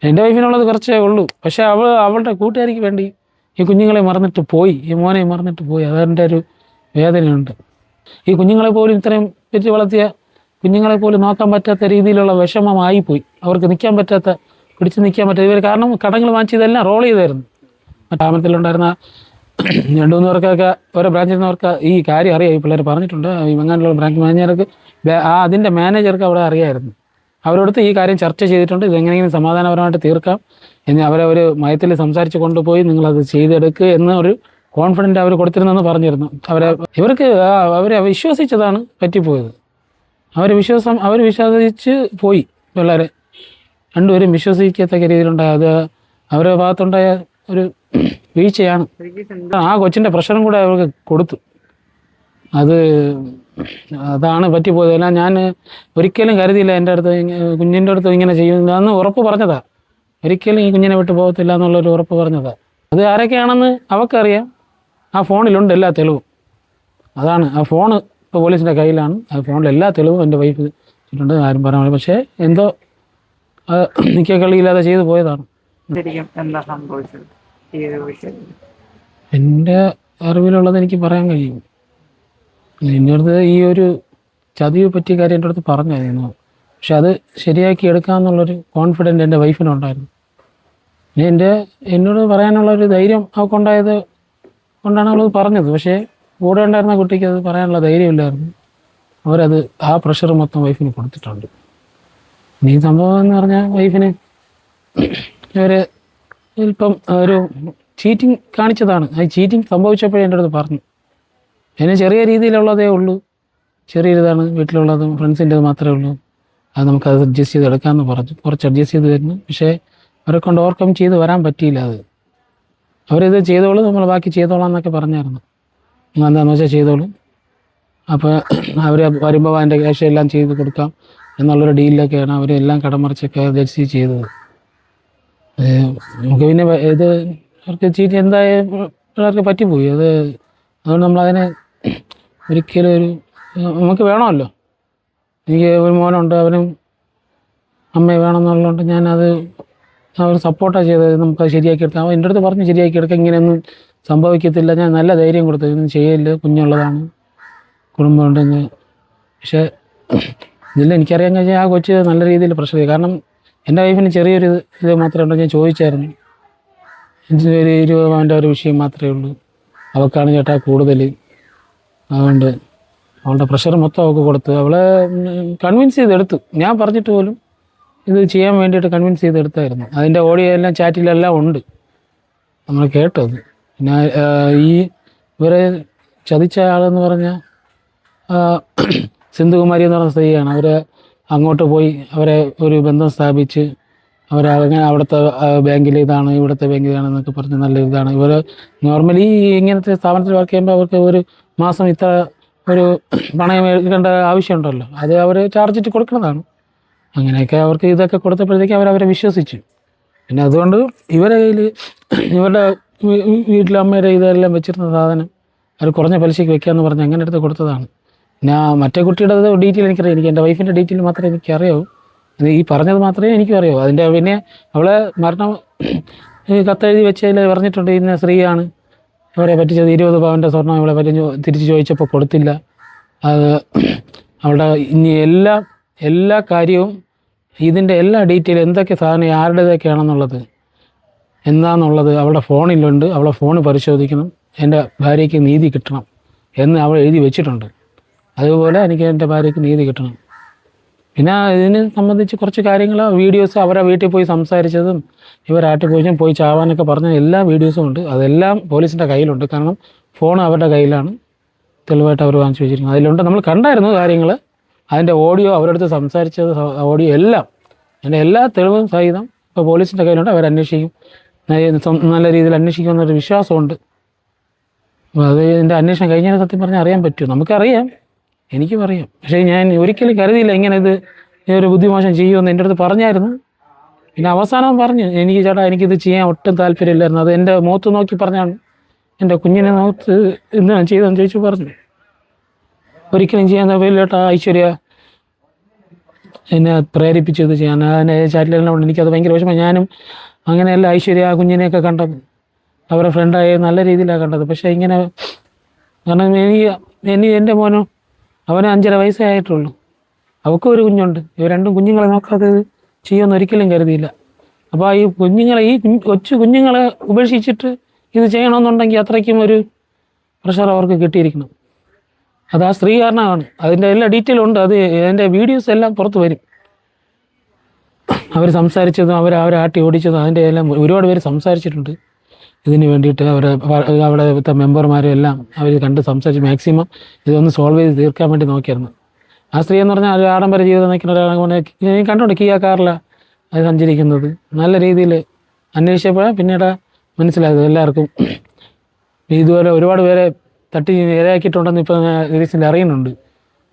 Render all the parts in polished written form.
എൻ്റെ വൈഫിനുള്ളത് കുറച്ചേ ഉള്ളൂ. പക്ഷേ അവളുടെ കൂട്ടുകാരിക്ക് വേണ്ടി ഈ കുഞ്ഞുങ്ങളെ മറന്നിട്ട് പോയി, ഈ മോനെ മറന്നിട്ട് പോയി. അതെൻ്റെ ഒരു വേദനയുണ്ട്. ഈ കുഞ്ഞുങ്ങളെ പോലും ഇത്രയും പെറ്റ് വളർത്തിയ കുഞ്ഞുങ്ങളെ പോലും നോക്കാൻ പറ്റാത്ത രീതിയിലുള്ള വിഷമമായിപ്പോയി. അവർക്ക് നിൽക്കാൻ പറ്റാത്ത, പിടിച്ച് നിൽക്കാൻ പറ്റാത്ത ഇവർ കാരണം കടങ്ങൾ വാങ്ങിച്ചതെല്ലാം റോൾ ചെയ്തായിരുന്നു. സ്ഥാപനത്തിലുണ്ടായിരുന്ന 2-3 പേർക്കൊക്കെ ഓരോ ബ്രാഞ്ചിൽ നിന്നവർക്ക് ഈ കാര്യം അറിയാം. ഈ പിള്ളേർ പറഞ്ഞിട്ടുണ്ട്. ഈ വെങ്ങാനുള്ള ബ്രാഞ്ച് മാനേജർക്ക് അതിൻ്റെ മാനേജർക്ക് അവിടെ അറിയാമായിരുന്നു. അവരോടത്ത് ഈ കാര്യം ചർച്ച ചെയ്തിട്ടുണ്ട്. ഇതെങ്ങനെയെങ്കിലും സമാധാനപരമായിട്ട് തീർക്കാം എന്ന് അവരെ ഒരു മയത്തിൽ സംസാരിച്ച് കൊണ്ടുപോയി നിങ്ങളത് ചെയ്തെടുക്കുക എന്നൊരു കോൺഫിഡൻറ്റ് അവർ കൊടുത്തിരുന്നെന്ന് പറഞ്ഞിരുന്നു. അവരെ വിശ്വസിച്ചതാണ് പറ്റിപ്പോയത്. അവർ വിശ്വസിച്ച് പോയി. പിള്ളേരെ രണ്ടുപേരും വിശ്വസിക്കത്തക്ക രീതിയിലുണ്ടായ അത് അവരുടെ ഭാഗത്തുണ്ടായ ഒരു വീഴ്ചയാണ്. ആ കൊച്ചിൻ്റെ പ്രഷറും കൂടെ അവർക്ക് കൊടുത്തു. അതാണ് പറ്റിപ്പോയത്. എല്ലാം ഞാൻ ഒരിക്കലും കരുതിയില്ല എൻ്റെ അടുത്ത് കുഞ്ഞിൻ്റെ അടുത്ത് ഇങ്ങനെ ചെയ്യുന്നില്ല എന്ന് ഉറപ്പ് പറഞ്ഞതാ. ഒരിക്കലും ഈ കുഞ്ഞിനെ വിട്ട് പോകത്തില്ല എന്നുള്ളൊരു ഉറപ്പ് പറഞ്ഞതാ. അത് ആരൊക്കെയാണെന്ന് അവൾക്കറിയാം. ആ ഫോണിലുണ്ട് എല്ലാ തെളിവും. അതാണ് ആ ഫോണ് ഇപ്പോൾ പോലീസിൻ്റെ കയ്യിലാണ്. ആ ഫോണിൽ എല്ലാ തെളിവും എൻ്റെ വൈഫ് ഉണ്ട്. ആരും പറയാൻ. പക്ഷേ എന്തോ നിൽക്കളിയില്ലാതെ ചെയ്തു പോയതാണ്. എന്താ സംഭവിച്ചത്? എൻ്റെ അറിവിലുള്ളത് എനിക്ക് പറയാൻ കഴിയും. എൻ്റെ അടുത്ത് ഈ ഒരു ചതിവ് പറ്റിയ കാര്യം എൻ്റെ അടുത്ത് പറഞ്ഞായിരുന്നു. പക്ഷെ അത് ശരിയാക്കി എടുക്കാമെന്നുള്ളൊരു കോൺഫിഡൻറ്റ് എൻ്റെ വൈഫിനുണ്ടായിരുന്നു. പിന്നെ എന്നോട് പറയാനുള്ളൊരു ധൈര്യം അവൾക്കുണ്ടായത് കൊണ്ടാണ് അവളത് പറഞ്ഞത്. പക്ഷേ കൂടെ ഉണ്ടായിരുന്ന കുട്ടിക്ക് അത് പറയാനുള്ള ധൈര്യമില്ലായിരുന്നു. അവരത് ആ പ്രഷർ മൊത്തം വൈഫിന് കൊടുത്തിട്ടുണ്ട്. ഇനി സംഭവം എന്ന് പറഞ്ഞാൽ വൈഫിന് ഇവർ ഇപ്പം ഒരു ചീറ്റിംഗ് കാണിച്ചതാണ്. ആ ചീറ്റിംഗ് സംഭവിച്ചപ്പോഴേ എൻ്റെ അടുത്ത് പറഞ്ഞു. അതിന് ചെറിയ രീതിയിലുള്ളതേ ഉള്ളൂ, ചെറിയൊരിതാണ്, വീട്ടിലുള്ളതും ഫ്രണ്ട്സിൻ്റെത് മാത്രമേ ഉള്ളൂ, അത് നമുക്കത് അഡ്ജസ്റ്റ് ചെയ്ത് എടുക്കാമെന്ന് പറഞ്ഞു. കുറച്ച് അഡ്ജസ്റ്റ് ചെയ്ത് തരുന്നു. പക്ഷേ അവരെ കൊണ്ട് ഓവർകം ചെയ്ത് വരാൻ പറ്റിയില്ല. അവരിത് ചെയ്തോളൂ, നമ്മൾ ബാക്കി ചെയ്തോളാം എന്നൊക്കെ പറഞ്ഞായിരുന്നു. നിങ്ങൾ എന്താണെന്ന് വെച്ചാൽ ചെയ്തോളൂ, അപ്പോൾ അവർ വരുമ്പോൾ അതിൻ്റെ ക്യാഷ് എല്ലാം ചെയ്ത് കൊടുക്കാം എന്നുള്ളൊരു ഡീലിലൊക്കെയാണ് അവരെല്ലാം കടമറിച്ചൊക്കെ അഡ്ജസ്റ്റ് ചെയ്തത്. നമുക്ക് പിന്നെ അവർക്ക് ചീറ്റ് എന്തായാലും പിള്ളേർക്ക് പറ്റിപ്പോയി. അതുകൊണ്ട് നമ്മളതിനെ ഒരിക്കലും നമുക്ക് വേണമല്ലോ. എനിക്ക് ഒരു മോനുണ്ട്, അവനും അമ്മയെ വേണമെന്നുള്ളതുകൊണ്ട് ഞാനത് അവർ സപ്പോർട്ടാണ് ചെയ്തത്. നമുക്കത് ശരിയാക്കി എടുക്കാം. അവൻ എൻ്റെ അടുത്ത് പറഞ്ഞ് ശരിയാക്കി എടുക്കാം, ഇങ്ങനെയൊന്നും സംഭവിക്കത്തില്ല. ഞാൻ നല്ല ധൈര്യം കൊടുത്തു, ഇതൊന്നും ചെയ്യല്ല, കുഞ്ഞുള്ളതാണ്, കുടുംബമുണ്ടെന്ന്. പക്ഷേ ഇതിൽ എനിക്കറിയാൻ കഴിഞ്ഞാൽ ആ കൊച്ച് നല്ല രീതിയിൽ പ്രഷർ ചെയ്തു. കാരണം എൻ്റെ വൈഫിന് ചെറിയൊരു ഇത് മാത്രമേ ഉള്ളൂ. ഞാൻ ചോദിച്ചായിരുന്നു, ഒരു 20 പവൻ്റെ ഒരു വിഷയം മാത്രമേ ഉള്ളൂ. അവൾക്കാണ് ചേട്ടാ കൂടുതൽ. അതുകൊണ്ട് അവളുടെ പ്രഷർ മൊത്തം അവൾക്ക് കൊടുത്ത് അവളെ കൺവിൻസ് ചെയ്തെടുത്തു. ഞാൻ പറഞ്ഞിട്ട് പോലും ഇത് ചെയ്യാൻ വേണ്ടിയിട്ട് കൺവിൻസ് ചെയ്തെടുത്തായിരുന്നു. അതിൻ്റെ ഓഡിയോ എല്ലാം ചാറ്റിലെല്ലാം ഉണ്ട്, നമ്മൾ കേട്ടത്. പിന്നെ ഇവരെ ചതിച്ച ആളെന്ന് പറഞ്ഞാൽ സിന്ധുകുമാരി എന്ന് പറഞ്ഞ സ്ത്രീയാണ്. അവർ അങ്ങോട്ട് പോയി അവരെ ഒരു ബന്ധം സ്ഥാപിച്ച് അവരങ്ങനെ അവിടുത്തെ ബാങ്കിൽ ഇതാണ്, ഇവിടുത്തെ ബാങ്കിൽ ഇതാണെന്നൊക്കെ പറഞ്ഞ് നല്ല ഇതാണ്. ഇവർ നോർമലി ഇങ്ങനത്തെ സ്ഥാപനത്തിൽ വർക്ക് ചെയ്യുമ്പോൾ അവർക്ക് ഒരു മാസം ഇത്ര ഒരു പണയം എടുക്കേണ്ട ആവശ്യമുണ്ടല്ലോ, അത് അവർ ചാർജിട്ട് കൊടുക്കുന്നതാണ്. അങ്ങനെയൊക്കെ അവർക്ക് ഇതൊക്കെ കൊടുത്തപ്പോഴത്തേക്ക് അവരെ വിശ്വസിച്ചു. പിന്നെ അതുകൊണ്ട് ഇവരുടെ കയ്യിൽ ഇവരുടെ വീട്ടിലെ അമ്മയുടെ ഇതെല്ലാം വെച്ചിരുന്ന സാധനം അവർ കുറഞ്ഞ പലിശയ്ക്ക് വെക്കാമെന്ന് പറഞ്ഞ് അങ്ങനെ എടുത്ത് കൊടുത്തതാണ്. പിന്നെ മറ്റേ കുട്ടിയുടെ ഡീറ്റെയിൽ എനിക്കറിയാം. എനിക്ക് എൻ്റെ വൈഫിൻ്റെ ഡീറ്റെയിൽ മാത്രമേ എനിക്കറിയാവൂ. ഈ പറഞ്ഞത് മാത്രമേ എനിക്കും അറിയാവൂ. അതിൻ്റെ പിന്നെ അവളെ മരണം കത്തെഴുതി വെച്ചതിൽ പറഞ്ഞിട്ടുണ്ട്, ഇന്ന സ്ത്രീയാണ് ഇവരെ പറ്റിച്ചത്. 20 പവൻ്റെ സ്വർണ്ണം ഇവളെ പറ്റി തിരിച്ച് ചോദിച്ചപ്പോൾ കൊടുത്തില്ല. അത് അവളുടെ ഇനി എല്ലാ കാര്യവും ഇതിൻ്റെ എല്ലാ ഡീറ്റെയിലും എന്തൊക്കെ സാധനം ആരുടേതൊക്കെയാണെന്നുള്ളത് എന്താണെന്നുള്ളത് അവളുടെ ഫോണിലുണ്ട്. അവളെ ഫോൺ പരിശോധിക്കണം, എൻ്റെ ഭാര്യയ്ക്ക് നീതി കിട്ടണം എന്ന് അവൾ എഴുതി വെച്ചിട്ടുണ്ട്. അതുപോലെ എനിക്ക് എൻ്റെ ഭാര്യയ്ക്ക് നീതി കിട്ടണം. പിന്നെ ഇതിനെ സംബന്ധിച്ച് കുറച്ച് കാര്യങ്ങൾ വീഡിയോസ് അവരെ വീട്ടിൽ പോയി സംസാരിച്ചതും ഇവരാട്ടി പോയി ചാവാനൊക്കെ പറഞ്ഞ എല്ലാ വീഡിയോസും ഉണ്ട്. അതെല്ലാം പോലീസിൻ്റെ കയ്യിലുണ്ട്. കാരണം ഫോൺ അവരുടെ കയ്യിലാണ് തെളിവായിട്ട് അവർ വാങ്ങിച്ചു വെച്ചിരിക്കുന്നത്. അതിലുണ്ട്, നമ്മൾ കണ്ടായിരുന്നു കാര്യങ്ങൾ. അതിൻ്റെ ഓഡിയോ, അവരടുത്ത് സംസാരിച്ചത് ഓഡിയോ എല്ലാം, അതിൻ്റെ എല്ലാ തെളിവും സഹിതം ഇപ്പോൾ പോലീസിൻ്റെ കയ്യിലുണ്ട്. അവരന്വേഷിക്കും, നല്ല രീതിയിൽ അന്വേഷിക്കുമെന്നൊരു വിശ്വാസമുണ്ട്. അപ്പോൾ ഇതിൻ്റെ അന്വേഷണം കഴിഞ്ഞാൽ സത്യം പറഞ്ഞാൽ അറിയാൻ പറ്റും. നമുക്കറിയാം, എനിക്കും അറിയാം. പക്ഷേ ഞാൻ ഒരിക്കലും കരുതിയില്ല ഇങ്ങനെ ഒരു ബുദ്ധിമോശം ചെയ്യുമെന്ന് എൻ്റെ അടുത്ത് പറഞ്ഞായിരുന്നു. പിന്നെ അവസാനം പറഞ്ഞു, എനിക്ക് ചേട്ടാ എനിക്കിത് ചെയ്യാൻ ഒട്ടും താല്പര്യമില്ലായിരുന്നു. അത് എൻ്റെ മുഖത്ത് നോക്കി പറഞ്ഞാണ്, എൻ്റെ കുഞ്ഞിനെ മുഖത്ത് എന്താണ് ചെയ്തതെന്ന് ചോദിച്ചു പറഞ്ഞു. ഒരിക്കലും ചെയ്യാൻ താല്പര്യമില്ല ചേട്ടാ, ഐശ്വര്യ എന്നെ പ്രേരിപ്പിച്ചു ഇത് ചെയ്യാൻ. അതിനെ ചാറ്റിലെല്ലാം കൊണ്ട് എനിക്കത് ഭയങ്കര വിഷമം. ഞാനും അങ്ങനെയല്ല ഐശ്വര്യ ആ കുഞ്ഞിനെയൊക്കെ കണ്ടത് അവരുടെ ഫ്രണ്ടായി നല്ല രീതിയിലാണ് കണ്ടത്. പക്ഷേ ഇങ്ങനെ കാരണം എൻ്റെ മോനും അവന് 5.5 വയസ്സേ ആയിട്ടുള്ളൂ. അവൾക്കും ഒരു കുഞ്ഞുണ്ട്. ഇവർ രണ്ടും കുഞ്ഞുങ്ങളെ നോക്കാതെ ഇത് ചെയ്യുമെന്ന് ഒരിക്കലും കരുതിയില്ല. അപ്പോൾ ഈ കുഞ്ഞുങ്ങളെ കൊച്ചു കുഞ്ഞുങ്ങളെ ഉപേക്ഷിച്ചിട്ട് ഇത് ചെയ്യണമെന്നുണ്ടെങ്കിൽ അത്രയ്ക്കും ഒരു പ്രഷർ അവർക്ക് കിട്ടിയിരിക്കണം. അത് ആ സ്ത്രീ കാരണമാണ്. അതിൻ്റെ എല്ലാ ഡീറ്റെയിലും ഉണ്ട്. അത് അതിൻ്റെ വീഡിയോസ് എല്ലാം പുറത്ത് വരും. അവർ സംസാരിച്ചതും അവരെ ആട്ടി ഓടിച്ചതും അതിൻ്റെ എല്ലാം ഒരുപാട് പേര് സംസാരിച്ചിട്ടുണ്ട് ഇതിന് വേണ്ടിയിട്ട്. അവിടുത്തെ മെമ്പർമാരും എല്ലാം അവർ കണ്ട് സംസാരിച്ച് മാക്സിമം ഇതൊന്ന് സോൾവ് ചെയ്ത് തീർക്കാൻ വേണ്ടി നോക്കിയായിരുന്നു. ആ സ്ത്രീ എന്ന് പറഞ്ഞാൽ ഒരു ആഡംബര ജീവിതം നയിക്കുന്ന ഒരാളെ കണ്ടുകൊണ്ട് കിയ കാറിലാണ് അത് സഞ്ചരിക്കുന്നത്. നല്ല രീതിയിൽ അന്വേഷിച്ചപ്പോഴാണ് പിന്നീട് മനസ്സിലായത് എല്ലാവർക്കും ഇതുപോലെ ഒരുപാട് പേരെ തട്ടി ഇരയാക്കിയിട്ടുണ്ടെന്ന് ഇപ്പോൾ റീസെൻ്റ് അറിയുന്നുണ്ട്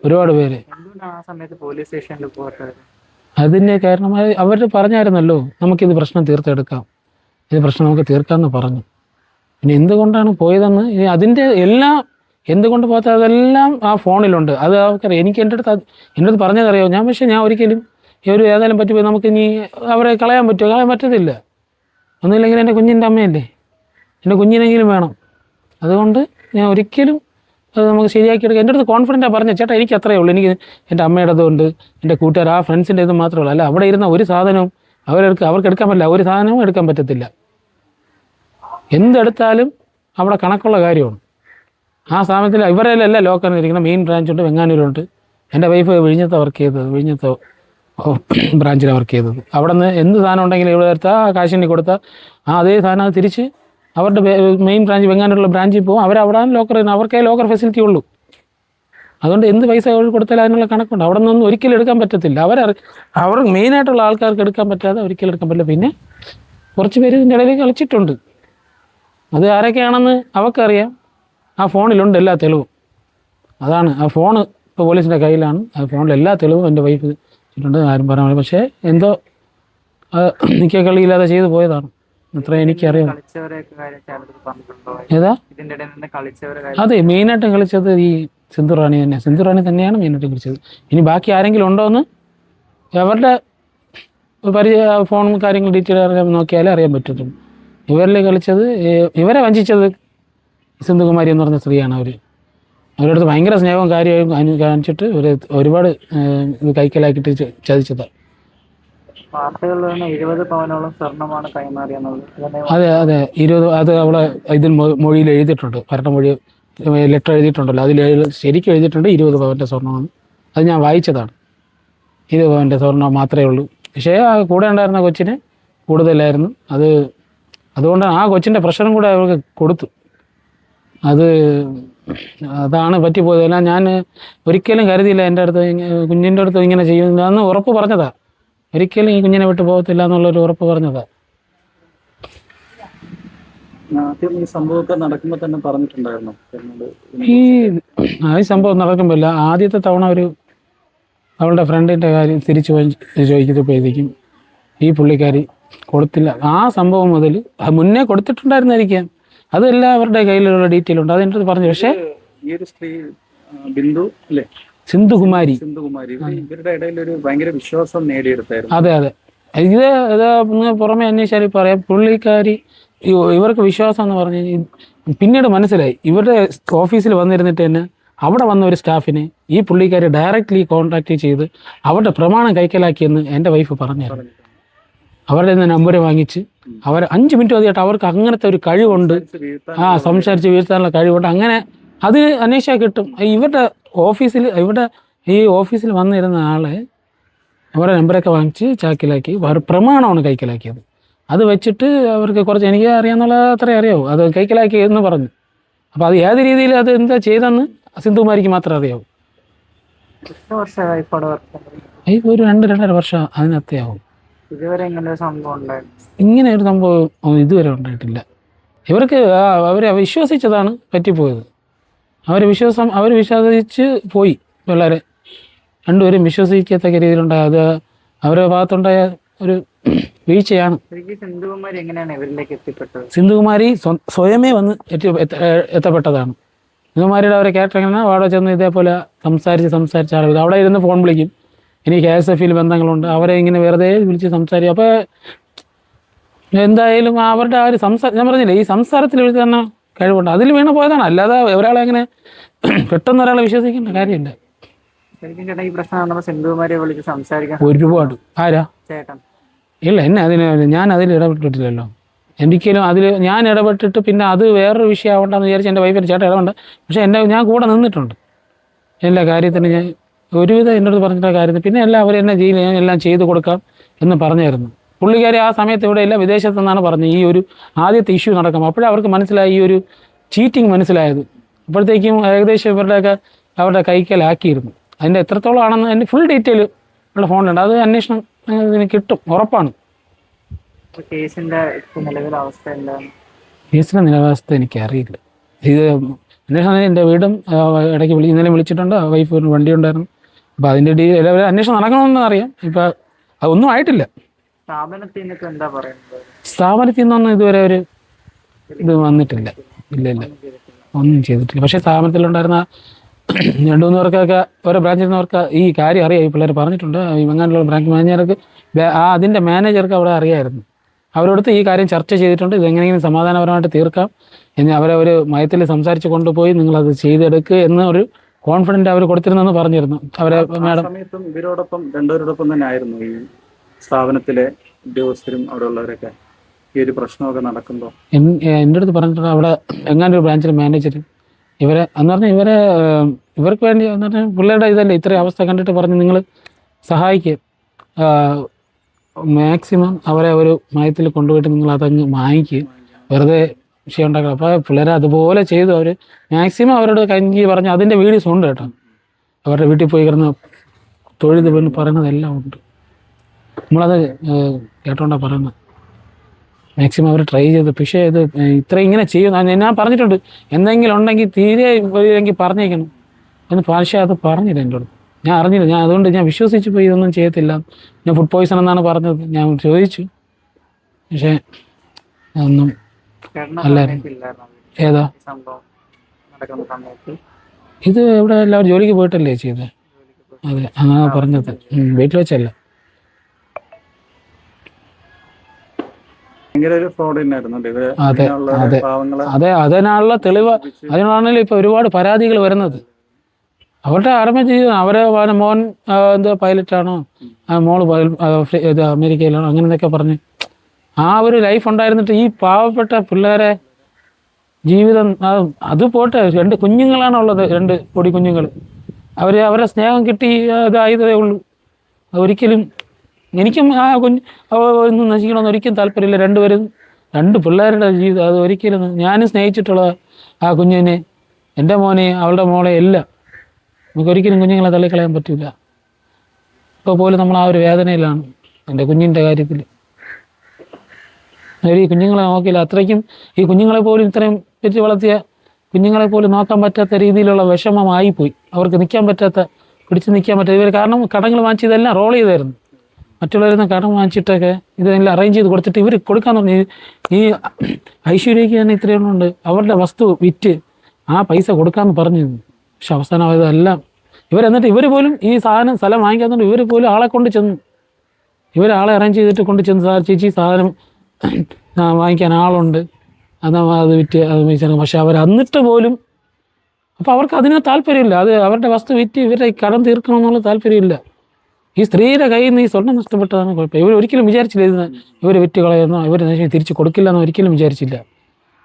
ഒരുപാട് പേര്. ആ സമയത്ത് പോലീസ് സ്റ്റേഷനിൽ പോകട്ടെ. അതിൻ്റെ കാരണമായി അവർ പറഞ്ഞായിരുന്നല്ലോ നമുക്കിത് പ്രശ്നം തീർത്തെടുക്കാം, ഇത് പ്രശ്നം നമുക്ക് തീർക്കാമെന്ന് പറഞ്ഞു. പിന്നെ എന്തുകൊണ്ടാണ് പോയതെന്ന് അതിൻ്റെ എല്ലാം എന്തുകൊണ്ട് പോകാത്ത അതെല്ലാം ആ ഫോണിലുണ്ട്. അത് അവർക്കറിയാം. എനിക്ക് എൻ്റെ അടുത്ത് പറഞ്ഞതറിയാമോ ഞാൻ. പക്ഷേ ഞാൻ ഒരിക്കലും ഒരു ഏതായാലും പറ്റിപ്പോയി നമുക്ക് ഇനി അവരെ കളയാൻ പറ്റുമോ? കളയാൻ പറ്റത്തില്ല. ഒന്നുമില്ലെങ്കിൽ എൻ്റെ കുഞ്ഞിൻ്റെ അമ്മയല്ലേ, എൻ്റെ കുഞ്ഞിനെങ്കിലും വേണം. അതുകൊണ്ട് ഞാൻ ഒരിക്കലും അത് നമുക്ക് ശരിയാക്കിയെടുക്കാം. എൻ്റെ അടുത്ത് കോൺഫിഡൻറ്റാണ് പറഞ്ഞത്. ചേട്ടാ എനിക്ക് അത്രയേ ഉള്ളൂ, എനിക്ക് എൻ്റെ അമ്മയുടേതുകൊണ്ട് എൻ്റെ കൂട്ടുകാർ ആ ഫ്രണ്ട്സിൻ്റെ ഇത് മാത്രമേ ഉള്ളൂ. അല്ല അവിടെ ഇരുന്ന ഒരു സാധനവും അവർക്ക് എടുക്കാൻ പറ്റില്ല. ഒരു സാധനവും എടുക്കാൻ പറ്റത്തില്ല. എന്തെടുത്താലും അവിടെ കണക്കുള്ള കാര്യമാണ്. ആ സ്ഥാപനത്തിൽ ഇവരെല്ലാം ലോക്കൽ ഇരിക്കുന്ന മെയിൻ ബ്രാഞ്ചുണ്ട്, വെങ്ങാനൂരുണ്ട്. എൻ്റെ വൈഫ് വിഴിഞ്ഞത്ത് വർക്ക് ചെയ്തത്, വിഴിഞ്ഞത്ത് ബ്രാഞ്ചിലാണ് വർക്ക് ചെയ്തത്. അവിടെ നിന്ന് എന്ത് സാധനം ഉണ്ടെങ്കിലും ഇവിടെ എടുത്താൽ കാശിനി കൊടുത്താൽ അതേ സാധനം അത് തിരിച്ച് അവരുടെ മെയിൻ ബ്രാഞ്ച് വെങ്ങാനൂരുള്ള ബ്രാഞ്ചിൽ പോകും. അവരവിടെ ലോക്കർ അവർക്കേ ലോക്കർ ഫെസിലിറ്റി ഉള്ളൂ. അതുകൊണ്ട് എന്ത് പൈസ കൊടുത്താലും അതിനുള്ള കണക്കുണ്ട്. അവിടെ നിന്നൊന്നും ഒരിക്കലും എടുക്കാൻ പറ്റത്തില്ല. അവർ മെയിനായിട്ടുള്ള ആൾക്കാർക്ക് എടുക്കാൻ പറ്റാതെ ഒരിക്കലും എടുക്കാൻ പറ്റില്ല. പിന്നെ കുറച്ച് പേര് ഇതിൻ്റെ ഇടയിൽ കളിച്ചിട്ടുണ്ട്. അത് ആരൊക്കെയാണെന്ന് അവർക്കറിയാം. ആ ഫോണിലുണ്ട് എല്ലാ തെളിവും. അതാണ് ആ ഫോണ് ഇപ്പോൾ പോലീസിൻ്റെ കയ്യിലാണ്. ആ ഫോണിൽ എല്ലാ തെളിവും എൻ്റെ വൈഫ് വെച്ചിട്ടുണ്ട്. ആരും പറയാൻ. പക്ഷേ എന്തോ നിൽക്കുക കളിയില്ലാതെ ചെയ്തു പോയതാണ്. അത്ര എനിക്കറിയാം. ഏതാ അതെ മെയിനായിട്ടും കളിച്ചത് ഈ സിന്ധു റാണി തന്നെ. സിന്ധു റാണി തന്നെയാണ് മെയിനായിട്ട് കളിച്ചത്. ഇനി ബാക്കി ആരെങ്കിലും ഉണ്ടോ എന്ന് അവരുടെ ഫോണും കാര്യങ്ങൾ ഡീറ്റെയിൽ നോക്കിയാലേ അറിയാൻ പറ്റത്തുള്ളൂ. ഇവരിൽ കളിച്ചത് ഇവരെ വഞ്ചിച്ചത് സിന്ധുകുമാരി എന്ന് പറഞ്ഞ സ്ത്രീയാണ്. അവരുടെ അടുത്ത് ഭയങ്കര സ്നേഹവും കാര്യവും കാണിച്ചിട്ട് ഒരുപാട് ഇത് കൈക്കലാക്കിയിട്ട് ചതിച്ചതാണ്. അതെ 20 അത് അവളെ ഇതിൽ മൊഴിയിൽ എഴുതിയിട്ടുണ്ട്. ഭരണമൊഴി ലെറ്റർ എഴുതിയിട്ടുണ്ടല്ലോ. അതിൽ ശരിക്കും എഴുതിയിട്ടുണ്ട് 20 പവൻ്റെ സ്വർണ്ണമാണ്. അത് ഞാൻ വായിച്ചതാണ്. 20 പവൻ്റെ സ്വർണ്ണം മാത്രമേ ഉള്ളൂ. പക്ഷേ ആ കൂടെ ഉണ്ടായിരുന്ന കൊച്ചിന് കൂടുതലായിരുന്നു. അതുകൊണ്ടാണ് ആ കൊച്ചിൻ്റെ പ്രഷറും കൂടെ അവർക്ക് കൊടുത്തു. അതാണ് പറ്റിപ്പോയത്. അല്ല ഞാൻ ഒരിക്കലും കരുതിയില്ല എൻ്റെ അടുത്ത് കുഞ്ഞിൻ്റെ അടുത്ത് ഇങ്ങനെ ചെയ്യുന്നില്ല എന്ന് ഉറപ്പ് പറഞ്ഞതാ. ഒരിക്കലും ഈ കുഞ്ഞിനെ വിട്ടു പോകത്തില്ല എന്നുള്ളൊരു ഉറപ്പ് പറഞ്ഞതാ. ഈ സംഭവമൊക്കെ നടക്കുമ്പോൾ തന്നെ പറഞ്ഞിട്ടുണ്ടായിരുന്നു. ഈ സംഭവം നടക്കുമ്പോഴല്ല, ആദ്യത്തെ തവണ അവളുടെ ഫ്രണ്ടിൻ്റെ കാര്യം തിരിച്ചു ചോദിക്കുമ്പോഴത്തേക്കും ഈ പുള്ളിക്കാരി കൊടുത്തില്ല. ആ സംഭവം മുതൽ മുന്നേ കൊടുത്തിട്ടുണ്ടായിരുന്നായിരിക്കാം. അതെല്ലാം അവരുടെ കയ്യിലുള്ള ഡീറ്റെയിൽ ഉണ്ട്. അതെൻ്റെ അടുത്ത് പറഞ്ഞു. പക്ഷേ ഈ ഒരു സ്ത്രീ ബിന്ദു അല്ലേ, സിന്ധുകുമാരി ഇവരുടെ ഇടയിൽ ഒരു ഭയങ്കര വിശ്വാസം നേടിയെടുത്തായിരുന്നു. അതെ ഇത് പുറമെ അന്വേഷിച്ചാൽ പറയാം. പുള്ളിക്കാരി ഇവർക്ക് വിശ്വാസം എന്ന് പറഞ്ഞ് പിന്നീട് മനസ്സിലായി. ഇവരുടെ ഓഫീസിൽ വന്നിരുന്നിട്ട് തന്നെ അവിടെ വന്ന ഒരു സ്റ്റാഫിനെ ഈ പുള്ളിക്കാരി ഡയറക്റ്റ്ലി കോൺടാക്ട് ചെയ്ത് അവരുടെ പ്രമാണം കൈക്കലാക്കിയെന്ന് എൻ്റെ വൈഫ് പറഞ്ഞായിരുന്നു. അവരുടെ നിന്ന് നമ്പർ വാങ്ങിച്ച് അവർ 5 മിനിറ്റ് മതിയായിട്ട് അവർക്ക് അങ്ങനത്തെ ഒരു കഴിവുണ്ട്. സംസാരിച്ച് വീഴ്ത്താനുള്ള കഴിവുണ്ട്. അങ്ങനെ അത് അന്വേഷിച്ചാൽ കിട്ടും. ഈ ഓഫീസിൽ വന്നിരുന്ന ആളെ അവരുടെ നമ്പറൊക്കെ വാങ്ങിച്ച് ചാക്കിലാക്കി പ്രമാണമാണ് കൈക്കലാക്കിയത്. അത് വെച്ചിട്ട് അവർക്ക് കുറച്ച് എനിക്ക് അറിയാമെന്നുള്ള അത്രേ അറിയാവൂ. അത് കൈക്കലാക്കി എന്ന് പറഞ്ഞു. അപ്പോൾ അത് ഏത് രീതിയിൽ അത് എന്താ ചെയ്തെന്ന് സിന്ധുകുമാരിക്ക് മാത്രമേ അറിയാവൂ. ഒരു 2-2.5 വർഷം അതിനകത്താവും. ഇങ്ങനെ ഒരു സംഭവം ഇതുവരെ ഉണ്ടായിട്ടില്ല. ഇവർക്ക് അവരെ വിശ്വസിച്ചതാണ് പറ്റിപ്പോയത്. അവർ വിശ്വസിച്ച് പോയി. പിള്ളേരെ രണ്ടുപേരും വിശ്വസിക്കത്തക്ക രീതിയിലുണ്ടായ അത് അവരുടെ ഭാഗത്തുണ്ടായ ഒരു വീഴ്ചയാണ്. സിന്ധുകുമാരി സ്വയമേ വന്ന് എത്തപ്പെട്ടതാണ്. സിന്ധുകുമാരിയുടെ അവരെ ക്യാരക്ടർ എങ്ങനെ അവിടെ ചെന്ന് ഇതേപോലെ സംസാരിച്ച് അവിടെ ഇരുന്ന് ഫോൺ വിളിക്കും. എനിക്ക് KSF-ൽ ബന്ധങ്ങളുണ്ട്, അവരെ ഇങ്ങനെ വെറുതെ വിളിച്ച് സംസാരിക്കും. അപ്പോൾ എന്തായാലും അവരുടെ ആ ഒരു ഞാൻ പറഞ്ഞില്ലേ, ഈ സംസാരത്തിൽ എഴുതി തന്നെ കഴിവുണ്ട്, അതിൽ വീണ് പോയതാണ്. അല്ലാതെ ഒരാളെ അങ്ങനെ പെട്ടെന്ന് ഒരാളെ വിശ്വസിക്കേണ്ട കാര്യമില്ല. ശരിക്കും ചേട്ടാ ഈ പ്രശ്നം നമ്മൾ സിന്ധുമാരെ വിളിച്ച് സംസാരിക്കാൻ ഒരുപാട്. ആരാ? ചേട്ടൻ. ഇല്ല, ഞാൻ അതിൽ ഇടപെട്ടിട്ടില്ലല്ലോ. ഒരിക്കലും അതിൽ ഞാൻ ഇടപെട്ടിട്ട് പിന്നെ അത് വേറൊരു വിഷയം ആവണ്ടെന്ന് വിചാരിച്ച് എൻ്റെ വൈഫിന് ചേട്ടൻ ഇടപെടണ്ട. പക്ഷേ ഞാൻ കൂടെ നിന്നിട്ടുണ്ട് എല്ലാ കാര്യത്തിനും. ഞാൻ ഒരുവിധം എൻ്റെ അടുത്ത് പറഞ്ഞിട്ടുള്ള കാര്യത്തിൽ പിന്നെ എല്ലാം അവർ എന്നെ എല്ലാം ചെയ്തു കൊടുക്കാം എന്ന് പറഞ്ഞായിരുന്നു. പുള്ളിക്കാരി ആ സമയത്ത് ഇവിടെ ഇല്ല, വിദേശത്തെന്നാണ് പറഞ്ഞത്. ഈ ഒരു ആദ്യത്തെ ഇഷ്യൂ നടക്കും, അപ്പോഴേ അവർക്ക് മനസ്സിലായി ഈ ഒരു ചീറ്റിങ് മനസ്സിലായത്. അപ്പോഴത്തേക്കും ഏകദേശം അവരുടെ കൈക്കലാക്കിയിരുന്നു. അതിൻ്റെ എത്രത്തോളം ആണെന്ന് എൻ്റെ ഫുൾ ഡീറ്റെയിൽ ഉള്ള ഫോണിലുണ്ട്. അത് അന്വേഷണം ഇതിന് കിട്ടും, ഉറപ്പാണ്. കേസിന്റെ നിലവിലെ അവസ്ഥ എന്താണ്? കേസിൻ്റെ നിലവാവസ്ഥ എനിക്കറിയില്ല. ഇത് അന്വേഷണം എൻ്റെ വീടും ഇടയ്ക്ക് ഇന്നലെ വിളിച്ചിട്ടുണ്ട്. വൈഫ് ഒരു വണ്ടി ഉണ്ടായിരുന്നു. അപ്പോൾ അതിൻ്റെ അന്വേഷണം നടക്കണമെന്ന് അറിയാം. ഇപ്പം അതൊന്നും ആയിട്ടില്ല. സ്ഥാപനത്തിൽ നിന്നൊക്കെ എന്താ പറയുന്നത്? സ്ഥാപനത്തിൽ നിന്നൊന്നും ഇതുവരെ ഒരു ഇത് വന്നിട്ടില്ല. ഇല്ല, ഒന്നും ചെയ്തിട്ടില്ല. പക്ഷേ സ്ഥാപനത്തിലുണ്ടായിരുന്ന 2-3 പേർക്കൊക്കെ ഓരോ ബ്രാഞ്ചിൽ നിന്നവർക്ക് ഈ കാര്യം അറിയാം. ഈ പിള്ളേർ പറഞ്ഞിട്ടുണ്ട്. ഈ വെങ്ങാനുള്ള ബ്രാഞ്ച് മാനേജർക്ക് അതിൻ്റെ മാനേജർക്ക് അവിടെ അറിയായിരുന്നു. അവരോടത്ത് ഈ കാര്യം ചർച്ച ചെയ്തിട്ടുണ്ട്. ഇതെങ്ങനെയെങ്കിലും സമാധാനപരമായിട്ട് തീർക്കാം എന്ന് അവരെ ഒരു മയത്തിൽ സംസാരിച്ച് കൊണ്ടുപോയി നിങ്ങളത് ചെയ്തെടുക്കുക എന്ന ഒരു കോൺഫിഡൻറ്റ് അവർ കൊടുത്തിരുന്നെന്ന് പറഞ്ഞിരുന്നു. അവരെ മാഡം സമയത്തും ഇവരോടൊപ്പം രണ്ടുപേരോടൊപ്പം തന്നെ ആയിരുന്നു ഈ സ്ഥാപനത്തിലെ ഉദ്യോഗസ്ഥരും അവിടെ ഉള്ളവരൊക്കെ ഈ ഒരു പ്രശ്നമൊക്കെ നടക്കുമ്പോൾ. എൻ്റെ അടുത്ത് പറഞ്ഞിട്ടുണ്ട് അവിടെ എങ്ങാനും ഒരു ബ്രാഞ്ചിലെ മാനേജർ ഇവരെ എന്ന് പറഞ്ഞാൽ ഇവർക്ക് വേണ്ടി എന്ന് പറഞ്ഞാൽ പിള്ളേരുടെ ഇതല്ലേ ഇത്രയും അവസ്ഥ കണ്ടിട്ട് പറഞ്ഞ് നിങ്ങൾ സഹായിക്കുക, മാക്സിമം അവരെ ഒരു മയത്തിൽ കൊണ്ടുപോയിട്ട് നിങ്ങൾ അതങ്ങ് വാങ്ങിക്കുക, വെറുതെ വിഷയം ഉണ്ടാക്കണം. അപ്പോൾ പിള്ളേരെ അതുപോലെ ചെയ്തു. അവർ മാക്സിമം അവരോട് കഞ്ഞി പറഞ്ഞ് അതിൻ്റെ വീഡിയോസ് ഉണ്ട് കേട്ടോ. അവരുടെ വീട്ടിൽ പോയി കിടന്ന് തൊഴുത് വീണ് പറയുന്നതെല്ലാം ഉണ്ട്. നമ്മളത് കേട്ടോണ്ടാണ് പറയുന്നത്. മാക്സിമം അവർ ട്രൈ ചെയ്ത്. പക്ഷേ ഇത് ഇത്ര ഇങ്ങനെ ചെയ്യും ഞാൻ പറഞ്ഞിട്ടുണ്ട്. എന്തെങ്കിലും ഉണ്ടെങ്കിൽ തീരെ ഇല്ലെങ്കിൽ പറഞ്ഞേക്കണം എന്ന്. പക്ഷേ അത് പറഞ്ഞില്ല എൻ്റെ അടുത്ത്. ഞാൻ അറിഞ്ഞില്ല. അതുകൊണ്ട് ഞാൻ വിശ്വസിച്ച് പോയി ഇതൊന്നും ചെയ്യത്തില്ല, ഞാൻ ഫുഡ് പോയ്സൺ എന്നാണ് പറഞ്ഞത്. ഞാൻ ചോദിച്ചു, പക്ഷേ ഒന്നും അല്ലായിരുന്നു. ഏതാ ഇത്? ഇവിടെ എല്ലാവരും ജോലിക്ക് പോയിട്ടല്ലേ ചെയ്തത്? അതെ, അങ്ങനെ പറഞ്ഞത്. വീട്ടിൽ വെച്ചല്ല. അതെ, അതിനുള്ള തെളിവ്. അതിനാണല്ലോ ഇപ്പൊ ഒരുപാട് പരാതികൾ വരുന്നത്. അവരുടെ ആരംഭ ജീവിതം, അവരെ മോൻ എന്താ പൈലറ്റാണോ, മോള് അമേരിക്കയിലാണോ, അങ്ങനെ എന്നൊക്കെ പറഞ്ഞ് ആ ഒരു ലൈഫ് ഉണ്ടായിരുന്നിട്ട് ഈ പാവപ്പെട്ട പിള്ളേരെ ജീവിതം അത് പോട്ടെ. 2 കുഞ്ഞുങ്ങളാണുള്ളത്, 2 പൊടി കുഞ്ഞുങ്ങൾ. അവരെ സ്നേഹം കിട്ടി ഇതായതേ ഉള്ളൂ. ഒരിക്കലും എനിക്കും ആ ഒന്നും നശിക്കണമെന്ന് ഒരിക്കലും താല്പര്യമില്ല. 2 പിള്ളേരുടെ ജീവിതം അത് ഒരിക്കലും ഞാനും സ്നേഹിച്ചിട്ടുള്ള ആ കുഞ്ഞിനെ, എൻ്റെ മോനെ, അവളുടെ മോളെ എല്ലാം നമുക്കൊരിക്കലും കുഞ്ഞുങ്ങളെ തള്ളിക്കളയാൻ പറ്റില്ല. ഇപ്പോൾ പോലും നമ്മൾ ആ ഒരു വേദനയിലാണ് എൻ്റെ കുഞ്ഞിൻ്റെ കാര്യത്തിൽ. ഈ കുഞ്ഞുങ്ങളെ നോക്കിയില്ല. അത്രയ്ക്കും ഈ കുഞ്ഞുങ്ങളെ പോലും ഇത്രയും വെച്ച് വളർത്തിയ കുഞ്ഞുങ്ങളെ പോലും നോക്കാൻ പറ്റാത്ത രീതിയിലുള്ള വിഷമമായിപ്പോയി. അവർക്ക് പിടിച്ച് നിൽക്കാൻ പറ്റാത്ത ഇവർ കാരണം കടങ്ങൾ വാങ്ങിച്ച് ഇതെല്ലാം റോൾ ചെയ്തായിരുന്നു. മറ്റുള്ളവരുന്ന കടം വാങ്ങിച്ചിട്ടൊക്കെ ഇതെല്ലാം അറേഞ്ച് ചെയ്ത് കൊടുത്തിട്ട് ഇവർ കൊടുക്കാൻ തുടങ്ങി. ഈ ഐശ്വര്യയ്ക്ക് തന്നെ ഇത്രയുണ്ട്. അവരുടെ വസ്തു വിറ്റ് ആ പൈസ കൊടുക്കാമെന്ന് പറഞ്ഞിരുന്നു. പക്ഷെ അവസാനം അതെല്ലാം എന്നിട്ട് ഇവർ പോലും ഈ സ്ഥലം വാങ്ങിക്കാത്തതുകൊണ്ട് ഇവർ പോലും ആളെ കൊണ്ട് ചെന്നു. ആളെ അറേഞ്ച് ചെയ്തിട്ട് കൊണ്ട് ചെന്ന്, ചേച്ചി സാധനം വാങ്ങിക്കാൻ ആളുണ്ട്, അത് വിറ്റ് അത് മേടിച്ചാൽ. പക്ഷെ അവർ എന്നിട്ട് പോലും അപ്പോൾ അവർക്ക് അതിന് താല്പര്യമില്ല. അത് അവരുടെ വസ്തു വിറ്റ് ഇവരുടെ കടം തീർക്കണമെന്നുള്ള താല്പര്യമില്ല. ഈ സ്ത്രീയുടെ കയ്യിൽ നിന്ന് ഈ സ്വർണ്ണം നഷ്ടപ്പെട്ടതാണ് കുഴപ്പം. ഇവർ ഒരിക്കലും വിചാരിച്ചില്ല ഇവർ വിറ്റ് കളയുന്നോ, ഇവർ തിരിച്ച് കൊടുക്കില്ല എന്ന് ഒരിക്കലും വിചാരിച്ചില്ല.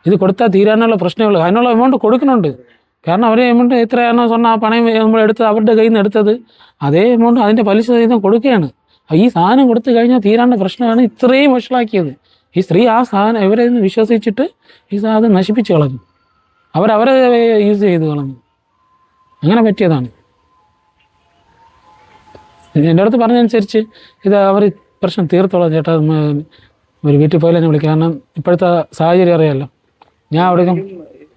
ഇത് കൊടുത്താൽ തീരാനുള്ള പ്രശ്നമുള്ളൂ. അതിനുള്ള എമൗണ്ട് കൊടുക്കുന്നുണ്ട്. കാരണം അവരെ എമൗണ്ട് എത്രയാണോ സ്വർണ്ണം, ആ പണയം നമ്മൾ അവരുടെ കയ്യിൽ നിന്ന് എടുത്തത്, അതേ എമൗണ്ട് അതിൻ്റെ പലിശ സഹിതം കൊടുക്കുകയാണ്. ഈ സാധനം കൊടുത്തു കഴിഞ്ഞാൽ തീരാണ്ട പ്രശ്നമാണ് ഇത്രയും വഷളാക്കിയത്. ഈ സ്ത്രീ ആ സാധനം ഇവരെ വിശ്വസിച്ചിട്ട് ഈ സാധനം നശിപ്പിച്ച് കളഞ്ഞു. അവരെ യൂസ് ചെയ്ത് കളഞ്ഞു. അങ്ങനെ പറ്റിയതാണ്. എൻ്റെ അടുത്ത് പറഞ്ഞതനുസരിച്ച് ഇത് അവർ പ്രശ്നം തീർത്തോളാം ചേട്ടാ, ഒരു വീട്ടിൽ പോയാലും എന്നെ വിളിക്കും. കാരണം ഇപ്പോഴത്തെ സാഹചര്യം അറിയാമല്ലോ. ഞാൻ അവിടെ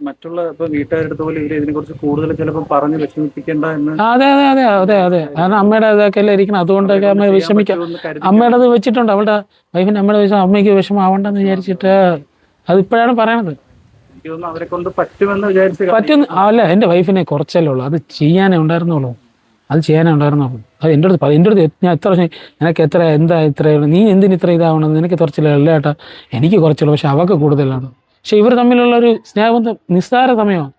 മറ്റുള്ള വീട്ടുകാരുടെ പോലെ ഇതിനെ കുറിച്ച് കൂടുതൽ ചിലപ്പോൾ പറഞ്ഞ് വിഷമിപ്പിക്കേണ്ട എന്ന്. അതെ. കാരണം അമ്മയുടെ ഇതൊക്കെ അല്ലേ ഇരിക്കണം. അതുകൊണ്ടൊക്കെ അമ്മ വിഷമിക്കാം. അമ്മയുടെ അത് വെച്ചിട്ടുണ്ട്. അവളുടെ വൈഫിൻ്റെ അമ്മയുടെ വിഷയം അമ്മയ്ക്ക് വിഷമാവണ്ടെന്ന് വിചാരിച്ചിട്ട് അത് ഇപ്പോഴാണ് പറയണത്. അവരെ കൊണ്ട് പറ്റുമെന്ന് പറ്റും. അല്ല, എൻ്റെ വൈഫിനെ കുറച്ചല്ലേ ഉള്ളൂ, അത് ചെയ്യാനേ ഉണ്ടായിരുന്നുള്ളൂ. അത് എൻ്റെ അടുത്ത് ഞാൻ എത്ര വർഷം നിനക്ക് എത്ര എന്താ ഇത്രയുള്ളൂ, നീ എന്തിന് ഇത്ര ഇതാവണം, നിനക്ക് കുറച്ചില്ല അല്ല ഏട്ടാ എനിക്ക് കുറച്ചുള്ളൂ, പക്ഷെ അവർക്ക് കൂടുതലാണ്. പക്ഷെ ഇവർ തമ്മിലുള്ള ഒരു സ്നേഹബന്ധം നിസ്സാര സമയമാണ്,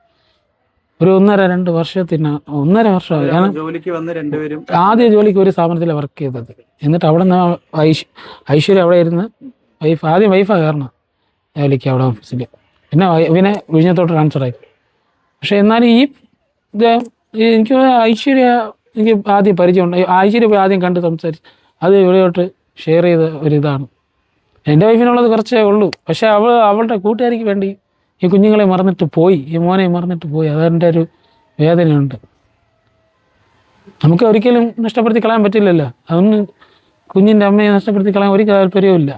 ഒരു 1.5-2 വർഷത്തിന് 1.5 വർഷമായി. കാരണം ജോലിക്ക് വന്ന് രണ്ടുപേരും ആദ്യ ജോലിക്ക് ഒരു സ്ഥാപനത്തിലാണ് വർക്ക് ചെയ്തത്. എന്നിട്ട് അവിടെ നിന്ന് ഐശ്വര്യ അവിടെ ഇരുന്ന് ആദ്യം വൈഫാണ് കാരണം ജോലിക്ക് അവിടെ ഓഫീസിൽ, പിന്നെ ഇവനെ വിഴിഞ്ഞത്തോട്ട് ട്രാൻസ്ഫർ ആയി. പക്ഷെ എന്നാലും എനിക്ക് ഐശ്വര്യ എനിക്ക് ആദ്യം പരിചയമുണ്ട്. ഐശ്വര്യ പോയി ആദ്യം കണ്ട് സംസാരിച്ച് അത് ഇവിടെയോട്ട് ഷെയർ ചെയ്ത ഒരിതാണ്. എൻ്റെ വൈഫിനുള്ളത് കുറച്ചേ ഉള്ളൂ, പക്ഷെ അവളുടെ കൂട്ടുകാരിക്ക് വേണ്ടി ഈ കുഞ്ഞുങ്ങളെ മറന്നിട്ട് പോയി, ഈ മോനെ മറന്നിട്ട് പോയി. അതെൻ്റെ ഒരു വേദനയുണ്ട്. നമുക്ക് ഒരിക്കലും നഷ്ടപ്പെടുത്തി കളയാൻ പറ്റില്ലല്ലോ, അതൊന്നും കുഞ്ഞിൻ്റെ അമ്മയെ നഷ്ടപ്പെടുത്തി കളയാൻ ഒരു താല്പര്യവും ഇല്ല.